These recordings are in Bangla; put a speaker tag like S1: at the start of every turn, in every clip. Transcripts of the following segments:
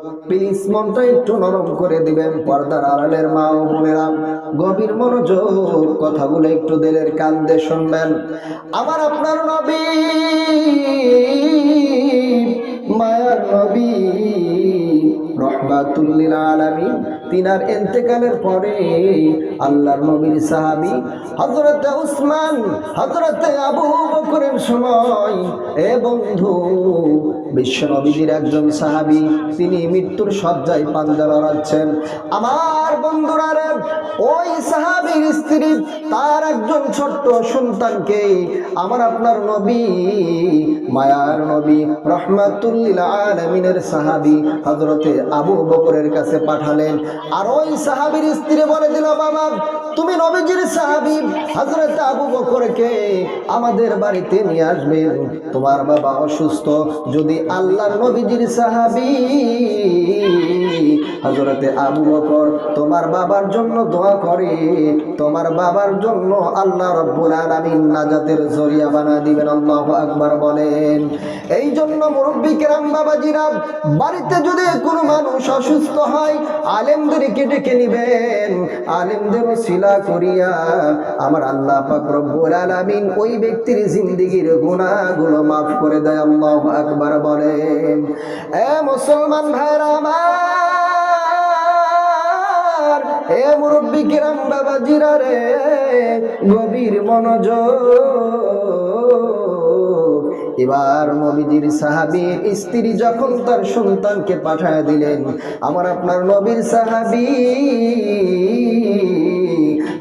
S1: প্লিজ মনটা একটু নরম করে দিবেন। পর্দার আড়ালের মা ও বোনেরা গভীর মনোযোগ, কথাগুলো একটু দিলের কান দিয়ে শুনবেন। আমার আপনার নবী, মায়ার নবী, রহমাতুল লিল আলামিন, তিনার ইন্তেকালের পরে আল্লাহর নবীর সাহাবী হযরতে উসমান, হযরতে আবু বকরের সময় বন্ধু বিশ্ব নবীর একজন সাহাবী, তিনি মৃত্যুর শয্যায় পাঞ্জা লড়াচ্ছেন। আমার বন্ধুরা রে, ওই সাহাবীর স্ত্রী তার একজন ছোট্ট সন্তানকে আমার আপনার নবী, মায়ার নবী, রহমাতুল লিল আলামিনের সাহাবী হযরতে আবু বকরের কাছে পাঠালেন। আর ওই সাহাবীর স্ত্রী বলে দিল, বাবা তুমি নবীজির সাহাবী হযরত আবু বকরকে আমাদের বাড়িতে নিয়ে আসবেন, তোমার বাবা অসুস্থ। যদি আল্লাহর নবীজির সাহাবী হযরতে আবু বকর তোমার বাবার জন্য দোয়া করে, তোমার বাবার জন্য আল্লাহ রাব্বুল আলামিন নাজাতের জরিয়া বানিয়ে দিবেন। আল্লাহু আকবার বলেন। এই জন্য মুরব্বি কেরাম বাবাজিরা, বাড়িতে যদি কোনো মানুষ অসুস্থ হয় আলেমদেরকে ডেকে নিবেন, আলেমদের ওসিলা করিয়া আমার আল্লাহ পাক রব্বুল আলামিন ওই ব্যক্তির জিন্দেগীর গুনাহগুলো মাফ করে দেয়। আল্লাহু আকবার বলেন। মুসলমান ভাইরা আমার, মুরব্বি কিরাম বাবাজিরা রে, গভীর মনোযোগ। এবার নবীজির সাহাবীর স্ত্রী যখন তার সন্তানকে পাঠায় দিলেন, আমার আপনার নবীর সাহাবী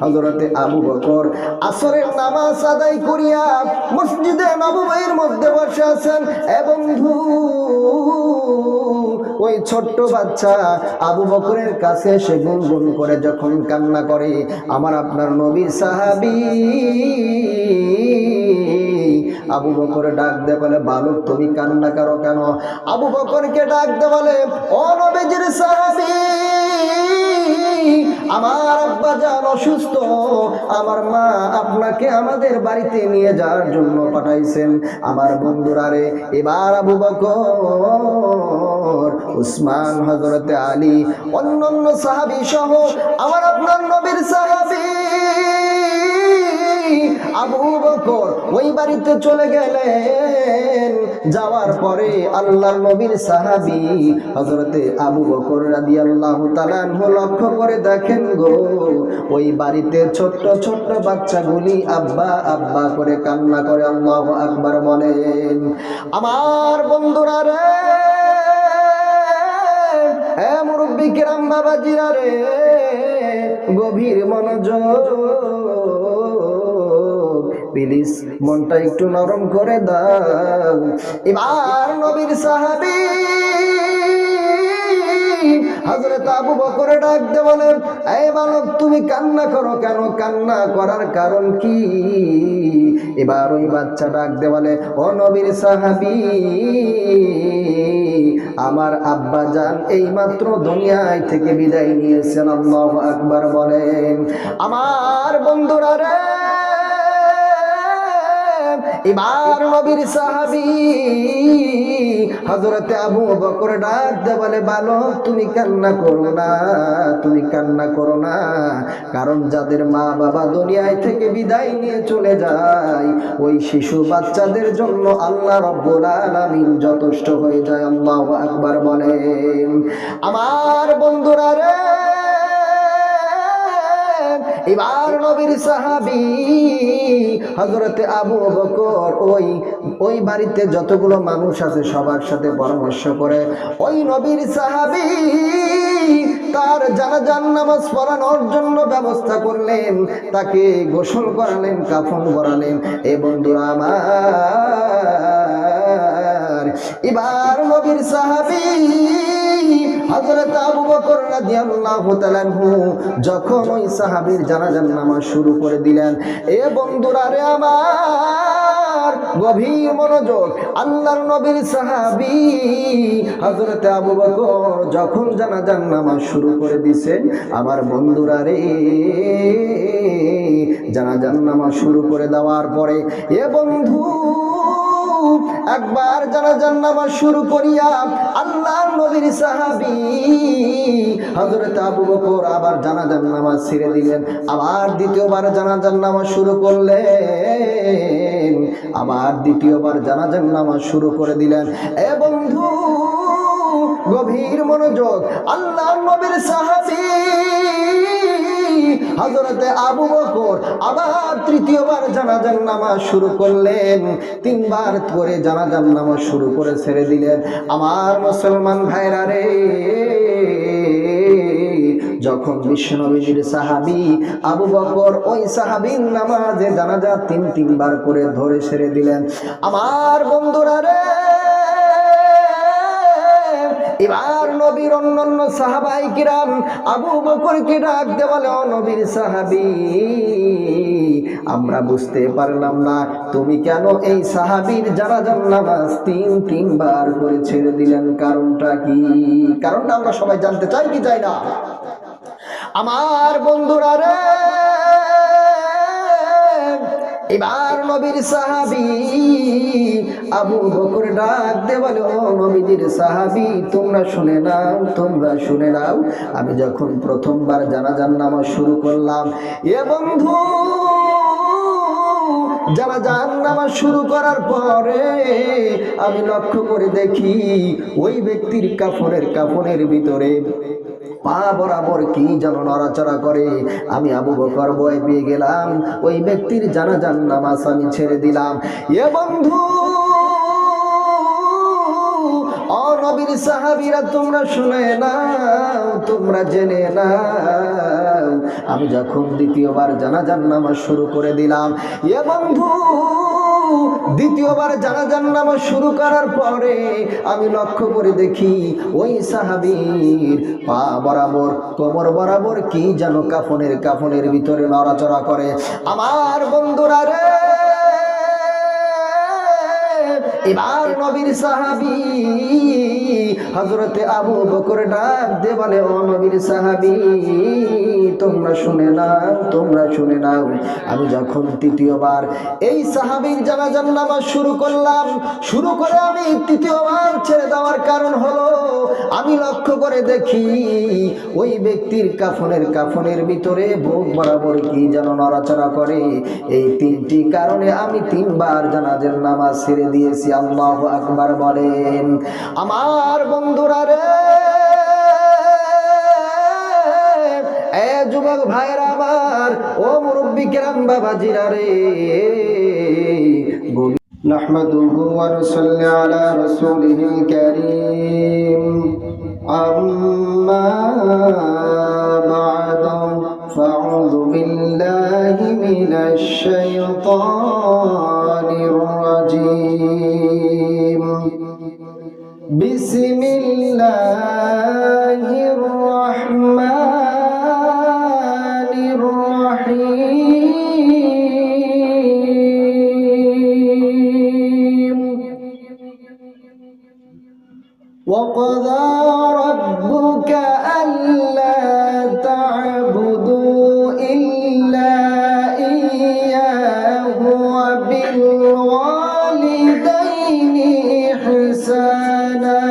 S1: হযরতে আবু বকর আসরের নামাজ আদায় করিয়া মসজিদে নববীর মধ্যে বসে আছেন। বন্ধু ওই ছোট্ট বাচ্চা আবু বকরের কাছে এসে গুনগুন করে যখন কান্না করে, আমার আপনার নবীর সাহাবী আবু বকর ডাক দে বলে, বালক তুমি কান্না করো কেন? আবু বকরকে ডাক দে বলে, ও নবীজির সাহাবী, আমার আব্বা জান অসুস্থ, আমার মা আপনাকে আমাদের বাড়িতে নিয়ে যাওয়ার জন্য পাঠাইছেন। আমার বন্ধুরা রে, এবার আবু বকর, উসমান, হযরতে আলী, অন্যান্য সাহাবী সহ আমার আপনার নবীর সাহাবী আবু বকর ওই বাড়িতে চলে গেলেন। যাওয়ার পরে আল্লাহর নবীর সাহাবী হযরতে আবু বকর রাদিয়াল্লাহু তাআলা আনহু লক্ষ্য করে দেখেন গো, ওই বাড়িতে ছোট্ট ছোট্ট বাচ্চাগুলি আব্বা আব্বা করে কান্না করে। আল্লাহু আকবার বলেন। আমার বন্ধুরা রে, মুরব্বি কিরাম বাবাজিরা রে, গভীর মনোযোগ, প্লিজ মনটা একটু নরম করে দাও। এবার নবীর সাহাবী হযরত আবু বকর ডাক দে বলেন, এই বালক তুমি কান্না করো কেন? কান্না করার কারণ কি? এবার ওই বাচ্চা ডাক দে বলে, ও নবীর সাহাবী, আমার আব্বা জান এইমাত্র দুনিয়ায় থেকে বিদায় নিয়েছেন। আল্লাহু আকবার বলেন। আমার বন্ধুরা রে, এবার নবীর সাহাবী হযরতে আবু বকর ডাক দে বলে, বালক তুমি কান্না করো না, তুমি কান্না করো না, কারণ যাদের মা বাবা দুনিয়ায় থেকে বিদায় নিয়ে চলে যায়, ওই শিশু বাচ্চাদের জন্য আল্লাহ রাব্বুল আলামিন যথেষ্ট হয়ে যায়। আল্লাহু আকবার বলেন। আমার বন্ধুরা রে, এবার নবীর সাহাবী হযরতে আবু বকর ওই বাড়িতে যতগুলো মানুষ আছে সবার সাথে পরামর্শ করে ওই নবীর সাহাবী তার জানাজার নামাজ পড়ানোর জন্য ব্যবস্থা করলেন, তাকে গোসল করালেন, কাফন পরালেন। এই বন্ধুরা আমার, এবার নবীর সাহাবী হযরত আবু বকর রাদিয়াল্লাহু তাআলা আনহু যখন ওই সাহাবীর জানাজার নামাজ শুরু করে দিলেন, বন্ধুরা রে আমার, গভীর মনোযোগ, আল্লাহর নবীর সাহাবী হযরত আবু বকর যখন জানাজার নামাজ শুরু করে দিয়েছেন, আমার বন্ধুরা রে, জানাজার নামাজ শুরু করে দেওয়ার পরে বন্ধু একবার জানাজার নামাজ শুরু করিয়া আল্লাহর নবীর সাহাবী হযরত আবু বকর আবার জানাজার নামাজ ছেড়ে দিলেন, আবার দ্বিতীয়বার জানাজার নামাজ শুরু করলেন, আবার দ্বিতীয়বার জানাজার নামাজ শুরু করে দিলেন। এ বন্ধু গভীর মনোযোগ, আল্লাহর নবীর সাহাবী হযরতে আবু বকর আবার তৃতীয়বার জানাজার নামাজ শুরু করলেন, তিনবার করে জানাজার নামাজ শুরু করে ছেড়ে দিলেন। আমার মুসলমান ভাইরা রে, যখন বিশ্বনবীর সাহাবী আবু বকর ওই সাহাবীর নামাজে জানাজা তিনবার করে ধরে ছেড়ে দিলেন, আমার বন্ধুরা রে, এবার নবীর অন্যান্য সাহাবাই কিরাম আবু বকরকে ডাক দিয়ে বলে, ও নবীর সাহাবী, আমরা বুঝতে পারলাম না তুমি কেন এই সাহাবীর জানাজার নামাজ তিনবার করে ছেড়ে দিলেন, কারণটা কি? কারণটা আমরা সবাই জানতে চাই কি চাই না? আমার বন্ধুরা রে, এবার নবীর সাহাবী আবু বকর ডাক দে বলে, ও নবীজির সাহাবী, তোমরা শুনে নাও, তোমরা শুনে নাও, আমি যখন প্রথমবার জানাজার নামাজ শুরু করলাম, এ বন্ধু জানাজার নামাজ শুরু করার পরে আমি লক্ষ্য করে দেখি ওই ব্যক্তির কাফনের ভিতরে পা বরাবর কি যেন নড়াচড়া করে। আমি আবু বকর ভয় পেয়ে গেলাম, ওই ব্যক্তির জানাজার নামাজ আমি ছেড়ে দিলাম। এ বন্ধু ও নবীর সাহাবীরা, তোমরা শুনে নাও, তোমরা জেনে নাও, আমি যখন দ্বিতীয়বার জানাজার নামাজ শুরু করে দিলাম, এ বন্ধু দ্বিতীয়বার জানাজার নামাজ শুরু করার পরে আমি লক্ষ্য করে দেখি ওই সাহাবীর পা বরাবর কোমর বরাবর কি যেন কাফনের ভিতরে নড়াচড়া করে। আমার বন্ধুরা রে, এবার নবীর সাহাবী হযরতে আবু বকর ডাক দিয়ে বলে, ও নবীর সাহাবী, তোমরা শুনে নাও, তোমরা শুনে নাও, আমি যখন তৃতীয়বার এই সাহাবীর জানাজার নামাজ শুরু করলাম, শুরু করে আমি তৃতীয়বার ছেড়ে দেওয়ার কারণ হলো আমি লক্ষ্য করে দেখি ওই ব্যক্তির কাফনের ভিতরে বুক বরাবর কি যেন নড়াচড়া করে। এই তিনটি কারণে আমি তিনবার জানাজার নামাজ ছেড়ে দিয়েছি। আল্লাহু আকবার বলেন। আমার বন্ধুরা রে, এ যুবক ভাইরা আমার, ও মুরব্বি কেরাম বাবাজিরা রে, নাহমাদুহু ওয়া নুসাল্লি আলা রাসূলিহিল কারীম, আম্মা বা'দু, ফাআউযু বিল্লাহি মিনাশ শাইতানির রাজীম। বিসমিল্লাহির রাহমানির রাহিম। وَقَضَى رَبُّكَ أَلَّا تَعْبُدُوا إِلَّا إِيَّاهُ وَبِالْوَالِدَيْنِ إِحْسَانًا.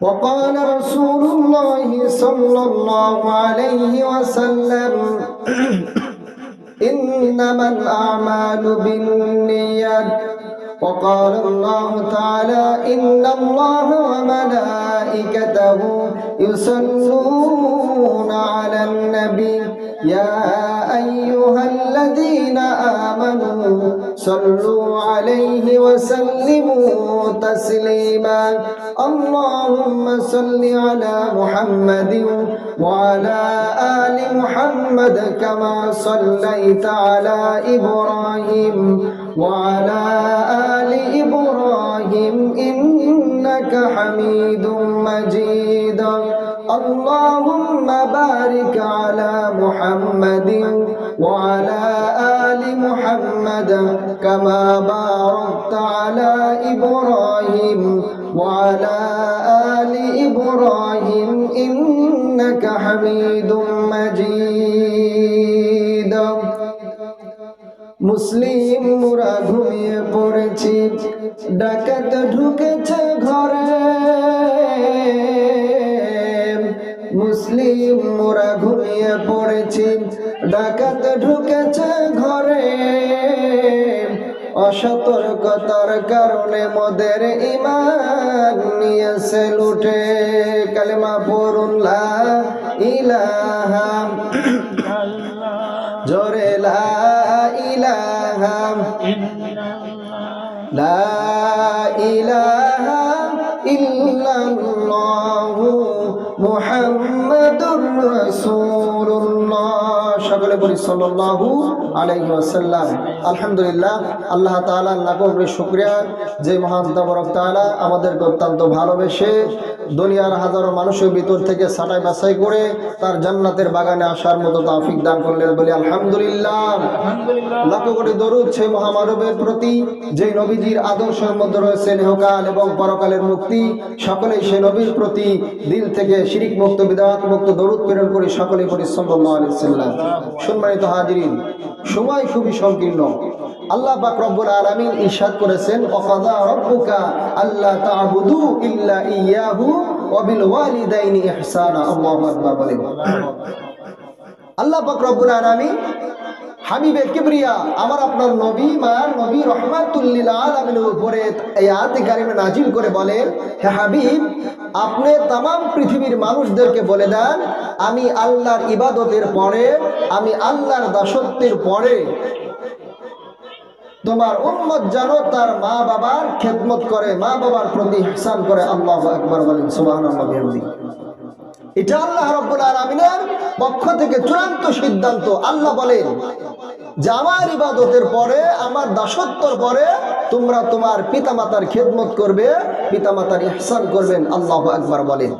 S1: وقال رسول الله صلى الله عليه وسلم إنما الأعمال بالنيات. وقال الله تعالى إن الله وملائكته يصلون على النبي يا أيها الذين آمنوا صلوا عليه وسلموا تسليما. اللهم صل على محمد وعلى آل محمد كما صليت على إبراهيم وعلى آل إبراهيم إنك حميد مجيد. اللهم بارك على محمد وعلى آل محمد كما باركت على إبراهيم وعلى آل إبراهيم إنك حميد مجيد. মুসলিম মোরা ঘুমিয়ে পড়েছি, ডাকাত ঢুকেছে ঘরে। মুসলিম মোরা ঘুমিয়ে পড়েছি, ডাকাত ঢুকেছে ঘরে। অসতর্কতার কারণে মোদের ঈমান নিয়েছে লুটে। কালেমা পড়ুন লা ইলাহা জোরে লা ইলাহা লা ইলাহা ইল্লাল্লাহু মুহাম্মাদুর রাসূলুল্লাহ। সকলে বলি সাল্লাল্লাহু আলাইহি ওয়াসাল্লাম। আলহামদুলিল্লাহ, আল্লাহ তাআলার লাখো শুকরিয়া যে মহান তাবারক তাআলা আমাদেরকে অত্যন্ত ভালোবেসে দুনিয়ার হাজারো মানুষের ভিতর থেকে ছাঁটাই বাছাই করে তার জান্নাতের বাগানে আসার মতো তৌফিক দান করলেন। বলি আলহামদুলিল্লাহ। লাখো কোটি দরুদ সেই মহামানবের প্রতি যেই নবীজির আদর্শের মধ্যে রয়েছে ইহকাল এবং পরকালের মুক্তি। সকলেই সেই নবীর প্রতি দিল থেকে শিরিক মুক্ত বিদআত মুক্ত দরুদ প্রেরণ করে সকলেই বলি সাল্লাল্লাহু আলাইহি ওয়াসাল্লাম। সম্মানিত হাজিরিন, সময় খুবই সংকীর্ণ। আল্লাহ পাক রব্বুল আলামিন ইরশাদ করেছেন, ওয়াকাদা রাব্বুকা আল্লা তা'বুদু ইল্লা ইয়্যাহু ওয়া বিল ওয়ালিদাইনি ইহসানা। আল্লাহু আকবার বলেন। আল্লাহ পাক রব্বুল আলামিন হাবিবে কিবরিয়া আমার আপনার নবী মায়ার নবী রহমাতুল লিল আলামিনের উপরে এই আয়াতে কারিমে নাজিল করে বলেন, হে হাবিব, আপনি तमाम পৃথিবীর মানুষদেরকে বলে দেন, আমি আল্লাহর ইবাদতের পরে, আমি আল্লাহর দাসত্বের পরে তোমার উম্মত যেন তার মা বাবার খেদমত করে, মা বাবার প্রতি ইহসান করে। আল্লাহু আকবার বলেন। সুবহানাল্লাহ বিহামদিহি। এটা আল্লাহ রাব্বুল আলামিনের পক্ষ থেকে চূড়ান্ত সিদ্ধান্ত। আল্লাহ বলেন যে আমার ইবাদতের পরে, আমার দাসত্বের পরে তোমরা তোমার পিতামাতার খেদমত করবে, পিতামাতার ইহসান করবেন। আল্লাহু আকবার বলেন।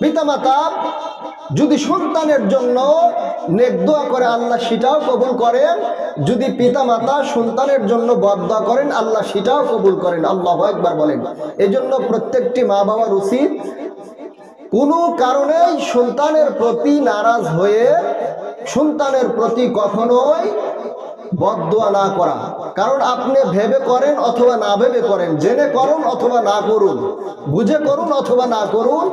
S1: পিতামাতা যদি সন্তানের জন্য নেক দোয়া করে আল্লাহ সেটাও কবুল করেন, যদি পিতামাতা সন্তানের জন্য বদদোয়া করেন আল্লাহ সেটাও কবুল করেন। আল্লাহু আকবার বলেন। এজন্য প্রত্যেকটি মা বাবার উচিত কোনো কারণেই সন্তানের প্রতি নারাজ হয়ে সন্তানের প্রতি কখনোই বদদোয়া না করা। কারণ আপনি ভেবে করেন অথবা না ভেবে করেন, জেনে করুন অথবা না করুন, বুঝে করুন অথবা না করুন,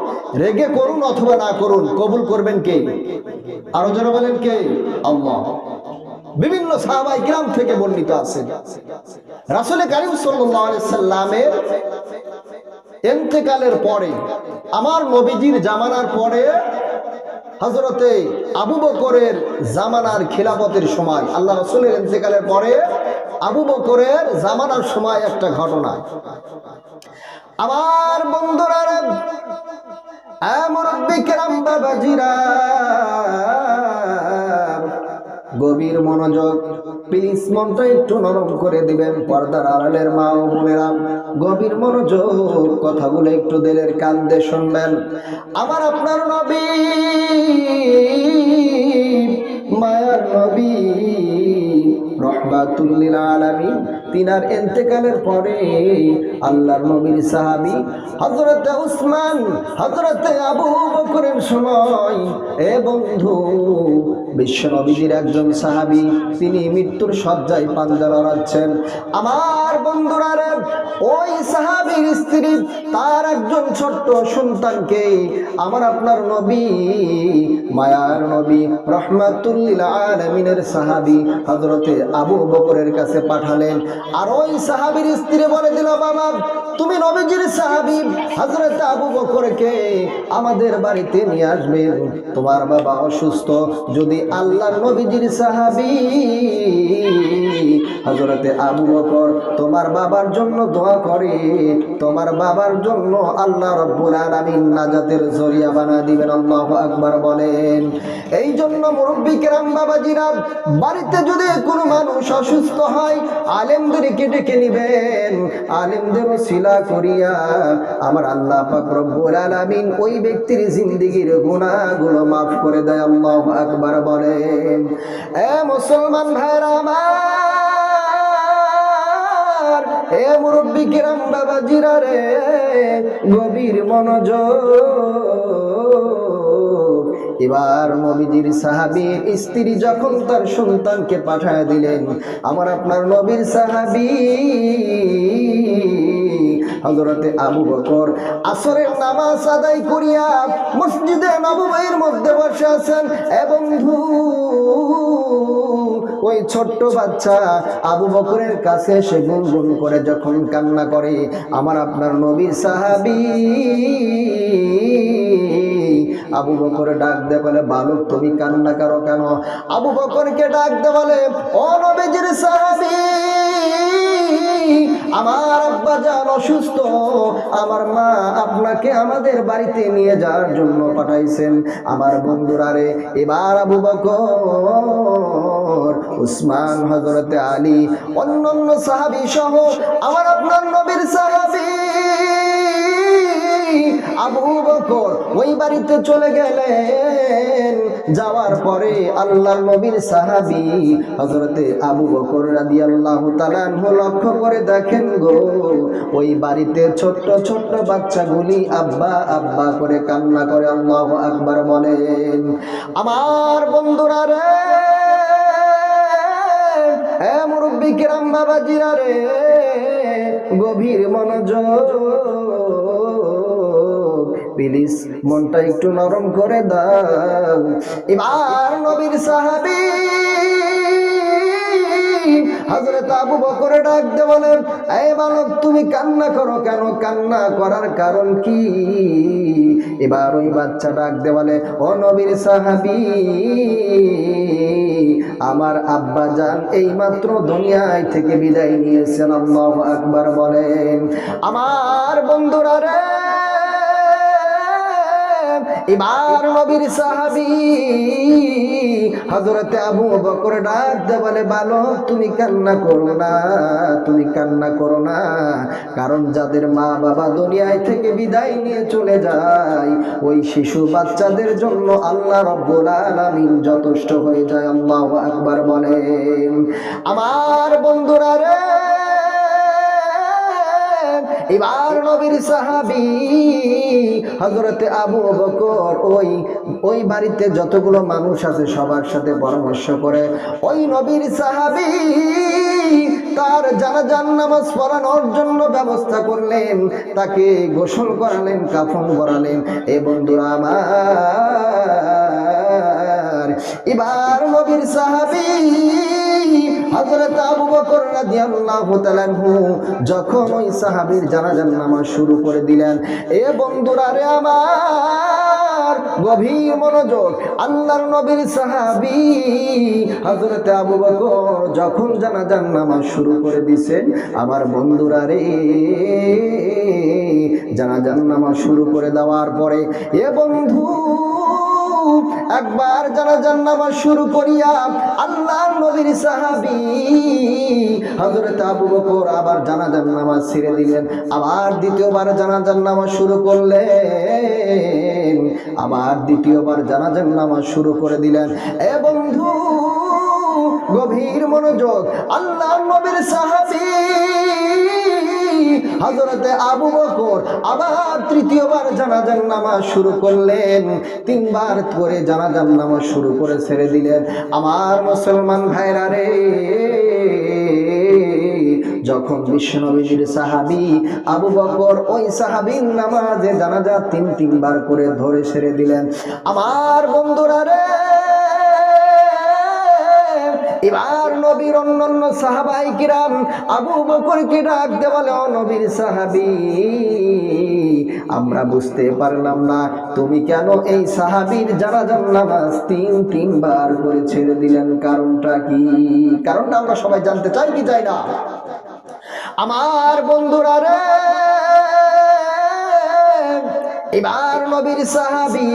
S1: রেগে করুন অথবা না করুন, কবুল করবেন কে? আরো যারা বলেন কে? আল্লাহ। বিভিন্ন সাহাবায়ে কিরাম থেকে বর্ণিত আছে, রাসূল কারীম সাল্লাল্লাহু আলাইহি সাল্লামের ইন্তেকালের পরে, আমার নবীজির জামানার পরে হযরতে আবু বকরের জামানার খিলাফতের সময়, আল্লাহ রাসূলের ইন্তেকালের পরে আবু বকরের জামানার সময় একটা ঘটনা। আমার বন্ধুরা, মুরব্বি কেরাম, বাবাজিরা, গভীর মনোযোগ, প্লিজ মনটা একটু নরম করে দিবেন। পর্দার আড়ালের মা ও বোনেরা গভীর মনোযোগ, কথাগুলো একটু দিলের কান দিয়ে শুনবেন। আমার আপনার নবী, মায়ার নবী রহমাতুল লিল আলামিন, তিনার ইন্তেকালের পরে আল্লাহর নবীর সাহাবী হযরতে উসমান, হযরতে আবু বকরের সময়, এ বন্ধু, বিশ্ব নবীজির একজন সাহাবী, তিনি মৃত্যুর শয্যায় পাঞ্জা লড়াচ্ছেন। আমার বন্ধুরা, ওই সাহাবীর স্ত্রী তার একজন ছোট্ট সন্তানকে আমার আপনার নবী, মায়ার নবী রহমাতুল লিল আলামিনের সাহাবী হযরতে আবু বকরের কাছে পাঠালেন। আর ওই সাহাবীর স্ত্রী বলে দিল, বাবা, তুমি নবীজির সাহাবী হযরতে আবু বকরকে আমাদের বাড়িতে নিয়ে আসবে, তোমার বাবা অসুস্থ। যদি আল্লাহর নবীজির সাহাবী হযরতে আবু বকর তোমার বাবার জন্য দোয়া করে, তোমার বাবার জন্য আল্লাহ রাব্বুল আলামিন নাজাতের জরিয়া বানা দিবেন। আল্লাহু আকবার বলেন। এই জন্য মুরব্বি কেরাম, বাবাজিরা, বাড়িতে যদি কোনো মানুষ অসুস্থ হয় আলেমদেরকে ডেকে নিবেন, আলেমদের ওসিলা করিয়া আমার আল্লাহ পাক রব্বুল আলামিন ওই ব্যক্তির জিন্দেগীর গুনাহগুলো মাফ করে দেয়। আল্লাহু আকবার বলেন। এ মুসলমান ভাইরা আমার, এ মুরব্বি কেরাম, বাবাজিরা রে, গভীর মনোযোগ, এবার নবীজির সাহাবীর স্ত্রী যখন তার সন্তানকে পাঠায় দিলেন, আমার আপনার নবীর সাহাবী হযরতে আবু বকর আসরের নামাজ আদায় করিয়া মসজিদে নববীর মধ্যে বসে আছেন। এবং ওই ছোট্ট বাচ্চা আবু বকরের কাছে এসে গুনগুন করে যখন কান্না করে, আমার আপনার নবীর সাহাবী আবু বকর ডাক দে বলে, বালক তুমি কান্না করো কেন? আবু বকরকে ডাক দে বলে, ও নবীজির সাহাবী, আমার আব্বা জান অসুস্থ, আমার মা আপনাকে আমাদের বাড়িতে নিয়ে যাওয়ার জন্য পাঠাইছেন। আমার বন্ধুরা রে, এবার আবু বকর, উসমান, হযরতে আলী, অন্যান্য সাহাবী সহ আমার আপনার নবীর সাহাবী আবু বকর ওই বাড়িতে চলে গেলেন। যাওয়ার পরে আল্লাহর নবীর সাহাবী হযরতে আবু বকর রাদিয়াল্লাহু তাআলা আনহু লক্ষ্য করে দেখেন গো, ওই বাড়িতে ছোট্ট ছোট্ট বাচ্চাগুলি আব্বা আব্বা করে কান্না করে। আল্লাহু আকবার বলেন। আমার বন্ধুরা রে, মুরব্বি কিরাম, বাবাজিরা রে, গভীর মনোযোগ, প্লিজ মনটা একটু নরম করে দাও। এবার নবীর সাহাবী হযরত আবু বকর ডাক দে বলেন, এই বালক তুমি কান্না করো কেন? কান্না করার কারণ কি? এবার ওই বাচ্চা ডাক দে বলে, ও নবীর সাহাবী, আমার আব্বা জান এইমাত্র দুনিয়ায় থেকে বিদায় নিয়েছেন। আল্লাহু আকবার বলেন। আমার বন্ধুরা রে, এবার নবীর সাহাবী হযরতে আবু বকর ডাক দে বলে, বালক তুমি কান্না করো না, তুমি কান্না করো না, কারণ যাদের মা বাবা দুনিয়ায় থেকে বিদায় নিয়ে চলে যায়, ওই শিশু বাচ্চাদের জন্য আল্লাহ রাব্বুল আলামিন যথেষ্ট হয়ে যায়। আল্লাহু আকবার বলেন। আমার বন্ধুরা রে, এবার নবীর সাহাবী হযরতে আবু বকর ওই বাড়িতে যতগুলো মানুষ আছে সবার সাথে পরামর্শ করে ওই নবীর সাহাবী তার জানাজার নামাজ পড়ানোর জন্য ব্যবস্থা করলেন, তাকে গোসল করালেন, কাফন পরালেন। এই বন্ধুরা আমার, এবার নবীর সাহাবী হযরত আবু বকর রাদিয়াল্লাহু তাআলা আনহু যখন ওই সাহাবীর জানাজার নামাজ শুরু করে দিলেন, এ বন্ধুরা রে আমার, গভীর মনোযোগ, আল্লাহর নবীর সাহাবী হযরত আবু বকর যখন জানাজার নামাজ শুরু করে দিয়েছেন, আমার বন্ধুরা রে, জানাজার নামাজ শুরু করে দেওয়ার পরে এ বন্ধু একবার জানাজার নামাজ শুরু করিয়া আল্লাহর নবীর সাহাবী হযরত আবু বকর আবার জানাজার নামাজ ছেড়ে দিলেন, আবার দ্বিতীয়বার জানাজার নামাজ শুরু করলেন, আবার দ্বিতীয়বার জানাজার নামাজ শুরু করে দিলেন। এ বন্ধু, গভীর মনোযোগ, আল্লাহর নবীর সাহাবী হযরতে আবু বকর আবার তৃতীয়বার জানাজার নামাজ শুরু করলেন, তিনবার করে জানাজার নামাজ শুরু করে ছেড়ে দিলেন। আমার মুসলমান ভাইরা রে, যখন বিশ্বনবীর সাহাবী আবু বকর ওই সাহাবীর নামাজে জানাজা তিনবার করে ধরে ছেড়ে দিলেন, আমার বন্ধুরা রে, এবার নবীর অন্যান্য সাহাবায়ে কিরাম আবু বকরকে ডাক দে বলে, ও নবীর সাহাবী, আমরা বুঝতে পারলাম না তুমি কেন এই সাহাবীর জানাজার নামাজ তিনবার করে ছেড়ে দিলেন, কারণটা কি? কারণটা আমরা সবাই জানতে চাই কি চাই না? আমার বন্ধুরা রে, এবার নবীর সাহাবী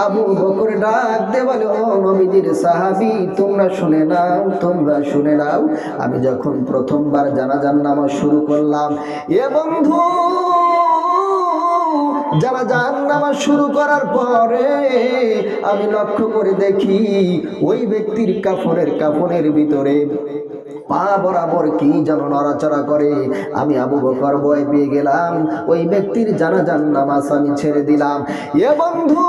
S1: আবু বকর ডাক দে বলে, ও নবীজির সাহাবী, তোমরা শুনে নাও, আমি যখন প্রথমবার জানাজার নামাজ শুরু করলাম, এ বন্ধু, জানাজার নামাজ শুরু করার পরে আমি লক্ষ্য করে দেখি ওই ব্যক্তির কাফনের ভিতরে পা বরাবর কি যেন নড়াচড়া করে। আমি আবু বকর ভয় পেয়ে গেলাম, ওই ব্যক্তির জানাজার নামাজ আমি ছেড়ে দিলাম। এ বন্ধু,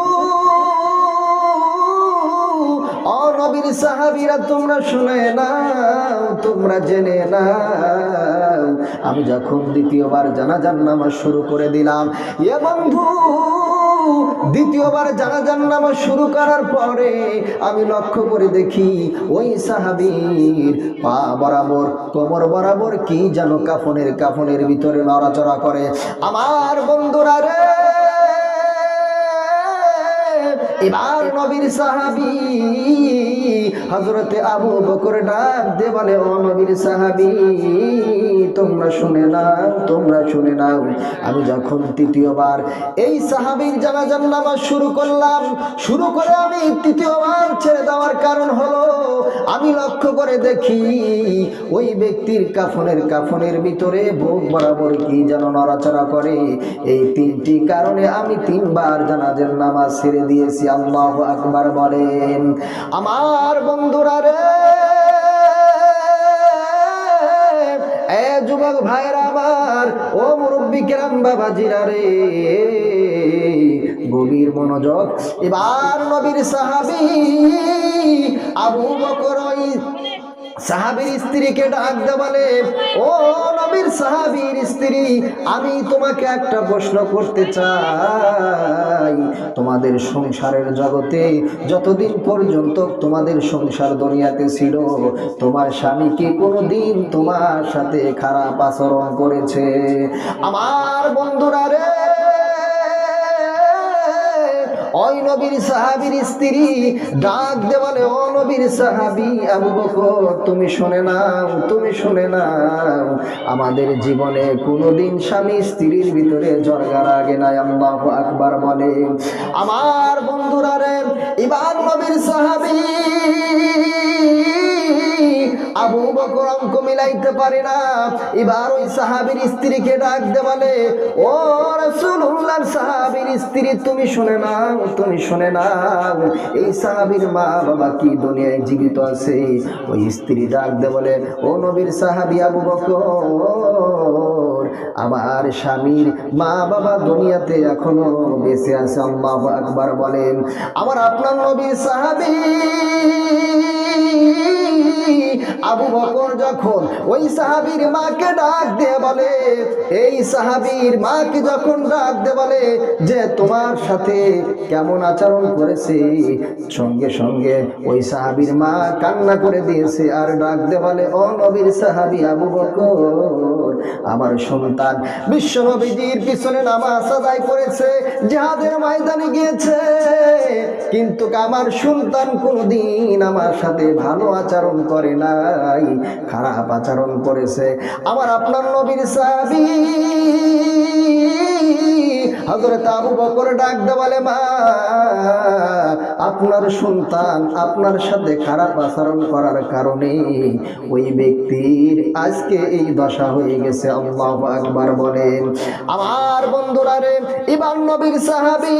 S1: ও নবীর সাহাবীরা, তোমরা শুনে নাও, তোমরা জেনে নাও, আমি যখন দ্বিতীয়বার জানাজার নামাজ শুরু করে দিলাম, এ বন্ধু, দ্বিতীয়বার জানাজার নামাজ শুরু করার পরে আমি লক্ষ্য করে দেখি ওই সাহাবীর পা বরাবর, কোমর বরাবর কি যেন কাফনের ভিতরে নড়াচড়া করে। আমার বন্ধুরা রে, এবার নবীর সাহাবী হযরতে আবু বকর ডাক দিয়ে বলে, ও নবীর সাহাবী, তোমরা শুনে নাও, তোমরা শুনে নাও। আমি যখন তৃতীয়বার এই সাহাবীর জানাজার নামাজ শুরু করলাম, শুরু করে আমি তৃতীয়বার ছেড়ে দেওয়ার কারণ হলো আমি লক্ষ্য করে দেখি ওই ব্যক্তির কাফনের ভিতরে বুক বরাবর কি যেন নড়াচড়া করে। এই তিনটি কারণে আমি তিনবার জানাজার নামাজ ছেড়ে দিয়েছি। আল্লাহু আকবার বলেন। আমার বন্ধুরা রে, এ যুবক ভাইরা আমার, ও মুরব্বী কেরাম বাবাজিরা রে, গভীর মনোযোগ। এবার নবীর সাহাবী আবু বকর ওই সাহাবীর স্ত্রীকে ডাক দিয়ে বলে, ও নবীর সাহাবীর স্ত্রী, আমি তোমাকে একটা প্রশ্ন করতে চাই। তোমাদের সংসারের জগতে যতদিন পর্যন্ত তোমাদের সংসার দুনিয়াতে ছিল, তোমার স্বামী কি কোনোদিন তোমার সাথে খারাপ আচরণ করেছে? আমার বন্ধুরা রে, ওই নবীর সাহাবীর স্ত্রী ডাক দিয়ে বলে, ও নবীর সাহাবী আবু বকর, তুমি শুনে নাও, তুমি শুনে নাও, আমাদের জীবনে কোনোদিন স্বামী স্ত্রীর ভিতরে ঝগড়া লাগে নাই। আল্লাহু আকবার বলে। আমার বন্ধুরা রে, এবার নবীর সাহাবী আবু বকর অঙ্ক মিলাইতে পারে না। এবার ওই সাহাবীর স্ত্রীকে ডাক দিয়ে বলে, ও রাসূলুল্লাহর সাহাবীর স্ত্রী, তুমি শুনে নাও, তুমি শুনে নাও, এই সাহাবীর মা বাবা কি দুনিয়ায় জীবিত আছে? ওই স্ত্রী ডাক দিয়ে বলে, ও নবীর সাহাবী আবু বকর, আমার স্বামীর মা বাবা দুনিয়াতে এখনো বেঁচে আছে। আল্লাহু আকবার বলেন। আমার আপনার নবীর সাহাবী আবু বকর যখন ওই সাহাবীর মাকে ডাক দিয়ে বলে, এই সাহাবীর মাকে যখন ডাক দিয়ে বলে যে তোমার সাথে কেমন আচরণ করেছে, সঙ্গে সঙ্গে ওই সাহাবীর মা কান্না করে দিয়েছে আর ডাক দিয়ে বলে, ও নবীর সাহাবী আবু বকর, আমার সন্তান বিশ্ব নবীজির পিছনে নামাজ আদায় করেছে, জিহাদের ময়দানে গিয়েছে, কিন্তু আমার সন্তান কোনদিন আমার সাথে ভালো আচরণ করে নাই, খারাপ আচরণ করেছে। আমার আপনার নবীর সাহাবী হযরত আবু বকর ডাক দিয়ে বলে, মা, আপনার সন্তান আপনার সাথে খারাপ আচরণ করার কারণে ওই ব্যক্তির আজকে এই দশা হয়ে গেছে। আল্লাহু আকবার বলেন। আমার বন্ধুরা রে, এবার নবীর সাহাবী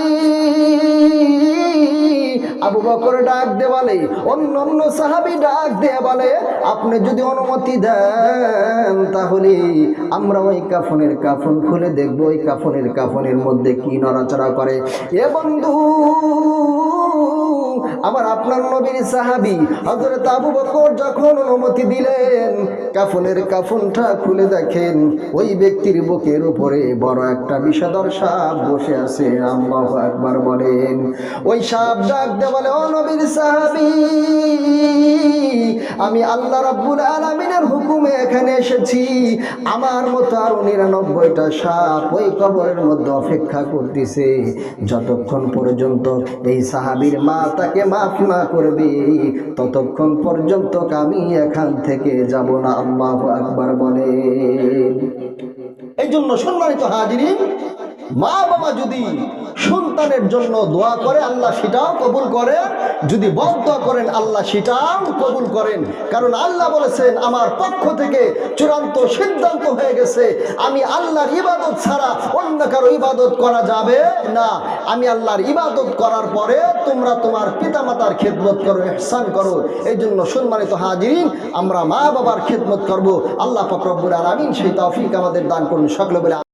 S1: আবু বকর ডাক দিয়ে বলে, অন্য সাহাবী ডাক দিয়ে বলে, আপনি যদি অনুমতি দেন তাহলে আমরা ওই কাফন খুলে দেখবো, ওই কাফনের মধ্যে কি নড়াচড়া করে। এ বন্ধু, আমার আপনার নবীর সাহাবী হযরত আবু বকর যখন অনুমতি দিলেন, কাফনটা খুলে দেখেন ওই ব্যক্তির বুকের উপরে বড় একটা বিষধর সাপ বসে আছে। আল্লাহু আকবার বলেন। ওই সাপ ডাক দিয়ে বলে, ও নবীর সাহাবী, আমি আল্লাহ রাব্বুল আলামিনের হুকুমে এখানে এসেছি, আমার মতো আরো 99টা সাপ ওই কবরের মধ্যে অপেক্ষা করতেছে, যতক্ষণ পর্যন্ত এই সাহাবীর মা তাকে মাফ না করবে ততক্ষণ পর্যন্ত আমি এখান থেকে যাব না। আল্লাহু আকবার বলেন। এই জন্য সম্মানিত হাজিরিন, মা বাবা যদি সন্তানের জন্য দোয়া করে আল্লাহ সেটাও কবুল করেন, যদি বদদোয়া করেন আল্লাহ সেটাও কবুল করেন। কারণ আল্লাহ বলেছেন আমার পক্ষ থেকে চূড়ান্ত সিদ্ধান্ত হয়ে গেছে, আমি আল্লাহর ইবাদত ছাড়া অন্য কারো ইবাদত করা যাবে না। আমি আল্লাহর ইবাদত করার পরে তোমরা তোমার পিতামাতার খেদমত করো, ইহসান করো। এই জন্য সম্মানিত হাজিরিন, আমরা মা বাবার খেদমত করব। আল্লাহ পাক রব্বুল আলামিন সেই তৌফিক আমাদের দান করুন। সকলে বলে